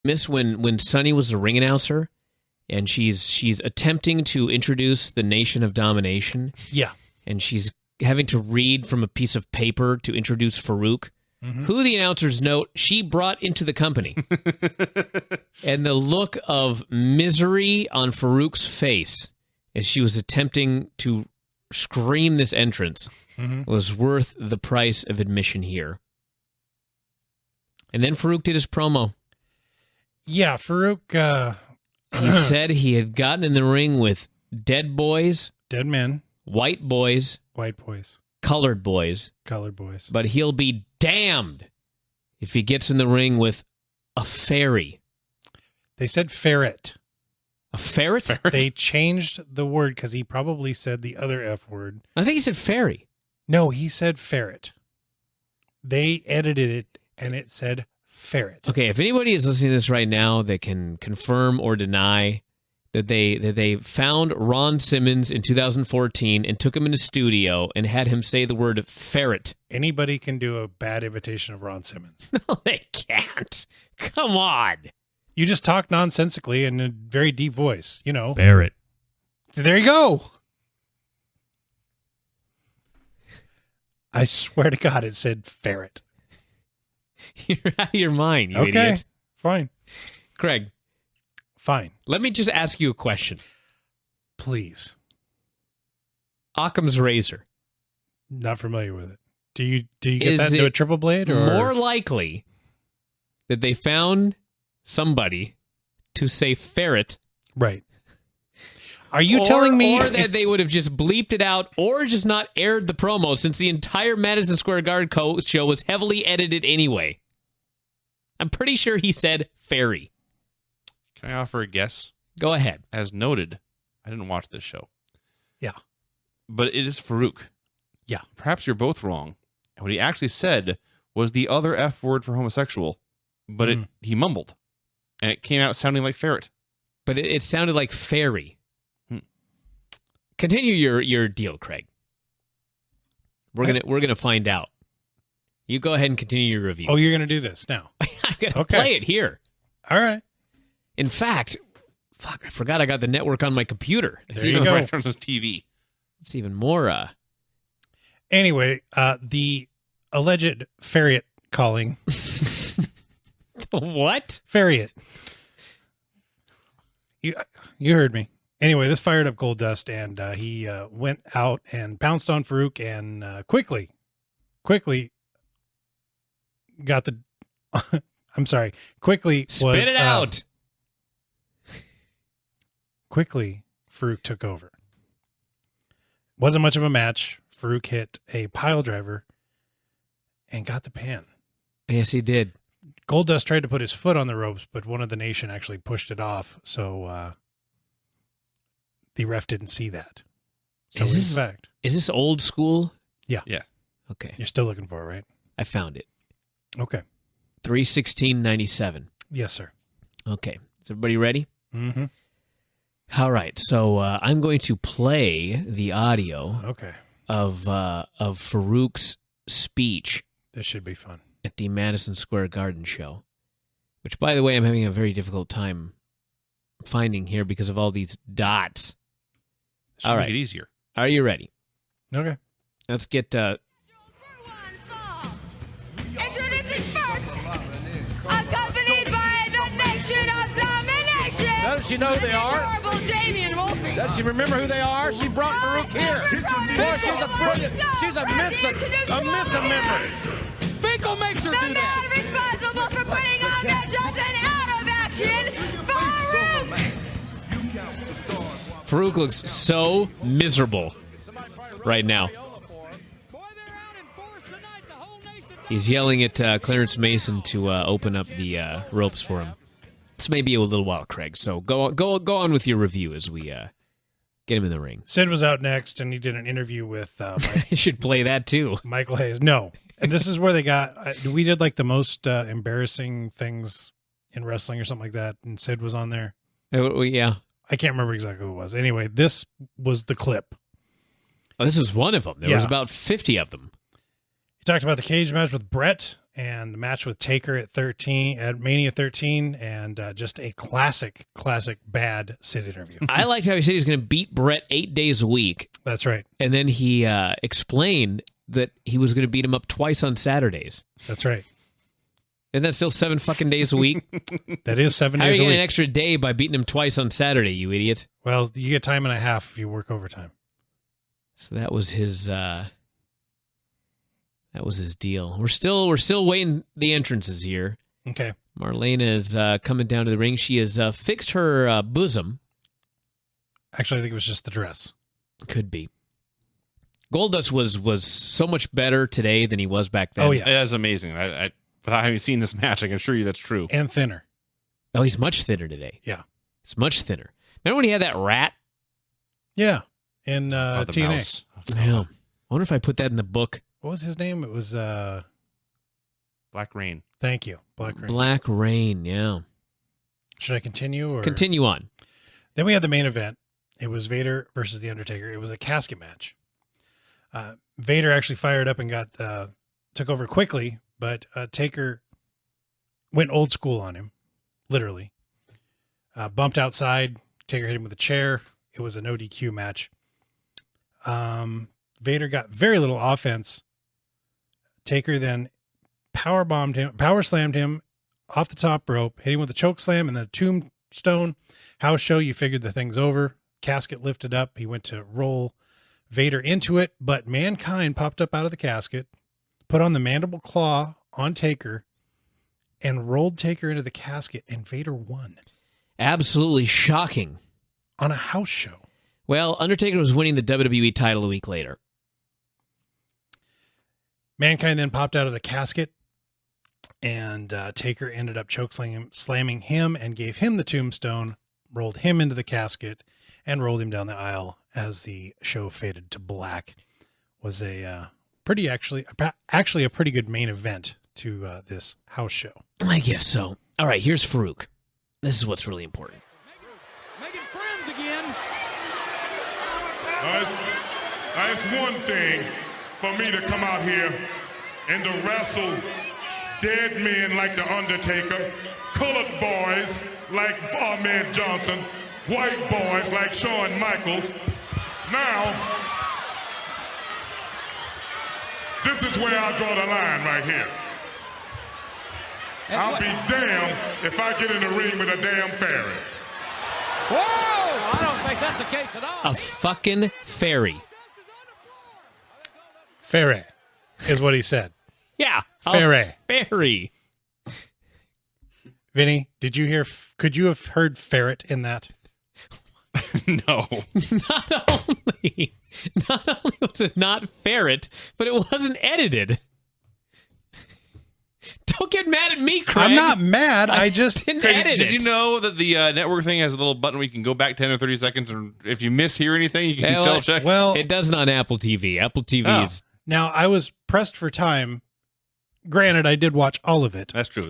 Miss when Sunny was the ring announcer, and she's attempting to introduce the Nation of Domination. Yeah. And she's having to read from a piece of paper to introduce Farooq, who the announcers note she brought into the company. And the look of misery on Farouk's face as she was attempting to scream this entrance was worth the price of admission here. And then Farooq did his promo. Yeah, Farooq... he said he had gotten in the ring with dead boys. Dead men. White boys. White boys. Colored boys. Colored boys. But he'll be damned if he gets in the ring with a fairy. They said ferret. A ferret? They changed the word because he probably said the other F word. I think he said fairy. No, he said ferret. They edited it and it said ferret. Okay, if anybody is listening to this right now that can confirm or deny that they found Ron Simmons in 2014 and took him in the studio and had him say the word ferret. Anybody can do a bad imitation of Ron Simmons. No, they can't. Come on. You just talk nonsensically in a very deep voice, you know. Ferret. There you go. I swear to God, it said ferret. You're out of your mind, you okay, idiot. Fine. Craig. Fine. Let me just ask you a question. Please. Occam's razor. Not familiar with it. Do you get that into a triple blade? Or more likely that they found somebody to say ferret? Right. Are you telling me... Or that they would have just bleeped it out or just not aired the promo since the entire Madison Square Garden show was heavily edited anyway? I'm pretty sure he said fairy. Can I offer a guess? Go ahead. As noted, I didn't watch this show. Yeah. But it is Farooq. Yeah. Perhaps you're both wrong. And what he actually said was the other F word for homosexual, but he mumbled. And it came out sounding like ferret. But it sounded like fairy. Continue your deal, Craig. We're gonna find out. You go ahead and continue your review. Oh, you're gonna do this now? I'm gonna play it here. All right. In fact, I forgot I got the network on my computer. There you go. Right in front of TV. It's even more. Anyway, the alleged ferret calling. What? Ferret. You heard me. Anyway, this fired up Goldust, and he went out and pounced on Farooq and quickly got the... I'm sorry. Quickly was... Spit it out! Quickly, Farooq took over. Wasn't much of a match. Farooq hit a pile driver and got the pin. Yes, he did. Goldust tried to put his foot on the ropes, but one of the Nation actually pushed it off, so... the ref didn't see that. So is this old school? Yeah. Yeah. Okay. You're still looking for it, right? I found it. Okay. 3/16/97. Yes, sir. Okay. Is everybody ready? Mm-hmm. All right. So I'm going to play the audio of Farouk's speech. This should be fun. At the Madison Square Garden show, which, by the way, I'm having a very difficult time finding here because of all these dots. All right. Make it easier. Are you ready? Okay. Let's get... Introducing first, accompanied by the Nation of Domination. Doesn't she know who they are? Does she remember who they are? She brought Farooq here. Boy, she's a brilliant... She's a myth member. Finkel makes her do that. The man responsible for putting on that Johnson out of action, Farooq. Farooq looks so miserable right now. He's yelling at Clarence Mason to open up the ropes for him. This may be a little while, Craig, so go on with your review as we get him in the ring. Sid was out next, and he did an interview with... You should play that, too. Michael Hayes. No. And this is where they got... we did like the most embarrassing things in wrestling or something like that, and Sid was on there. Yeah. I can't remember exactly who it was. Anyway, this was the clip. Oh, this is one of them. There was about 50 of them. Talked about the cage match with Brett and the match with Taker at Mania 13, and just a classic bad Sid interview. I liked how he said he was going to beat Brett 8 days a week. That's right. And then he explained that he was going to beat him up twice on Saturdays. That's right. Isn't that still 7 fucking days a week? That is 7 How are days you a getting week. an extra day by beating him twice on Saturday, you idiot? Well, you get time and a half if you work overtime. So that was his deal. We're still waiting the entrances here. Okay. Marlena is coming down to the ring. She has fixed her bosom. Actually, I think it was just the dress. Could be. Goldust was so much better today than he was back then. Oh, yeah. That's amazing. I without having seen this match, I can assure you that's true. And thinner. Oh, he's much thinner today. Yeah. It's much thinner. Remember when he had that rat? Yeah. In Oh, the TNA. mouse. Yeah. I wonder if I put that in the book. What was his name? It was, Black Rain. thank you, Black Rain. Black Rain, yeah. Should I continue? Or? Continue on. Then we had the main event. It was Vader versus The Undertaker. It was a casket match. Vader actually fired up and took over quickly, but Taker went old school on him, literally. Bumped outside. Taker hit him with a chair. It was a no DQ match. Vader got very little offense. Taker then power slammed him off the top rope, hit him with a choke slam and the tombstone. House show, you figured the thing's over. Casket lifted up. He went to roll Vader into it, but Mankind popped up out of the casket, put on the mandible claw on Taker, and rolled Taker into the casket, and Vader won. Absolutely shocking. On a house show. Well, Undertaker was winning the WWE title a week later. Mankind then popped out of the casket, and Taker ended up slamming him and gave him the tombstone, rolled him into the casket, and rolled him down the aisle as the show faded to black. Was a actually a pretty good main event to this house show. I guess so. All right, here's Farooq. This is what's really important. Making friends again. It's one thing for me to come out here and to wrestle dead men like The Undertaker, colored boys like Ahmed Johnson, white boys like Shawn Michaels. Now, this is where I draw the line right here. I'll be damned if I get in the ring with a damn fairy. Whoa! I don't think that's the case at all. A fucking fairy. Ferrett is what he said. Yeah. Fairy. Fairy. Vinny, could you have heard Ferret in that? No. Not only was it not Ferret, but it wasn't edited. Don't get mad at me, Craig. I'm not mad. I just didn't Craig, edit did it. you know that the network thing has a little button where you can go back 10 or 30 seconds, and if you mishear anything, you can Hey, double check? well, It doesn't on Apple TV. Apple TV is now I was pressed for time. Granted, I did watch all of it. That's true.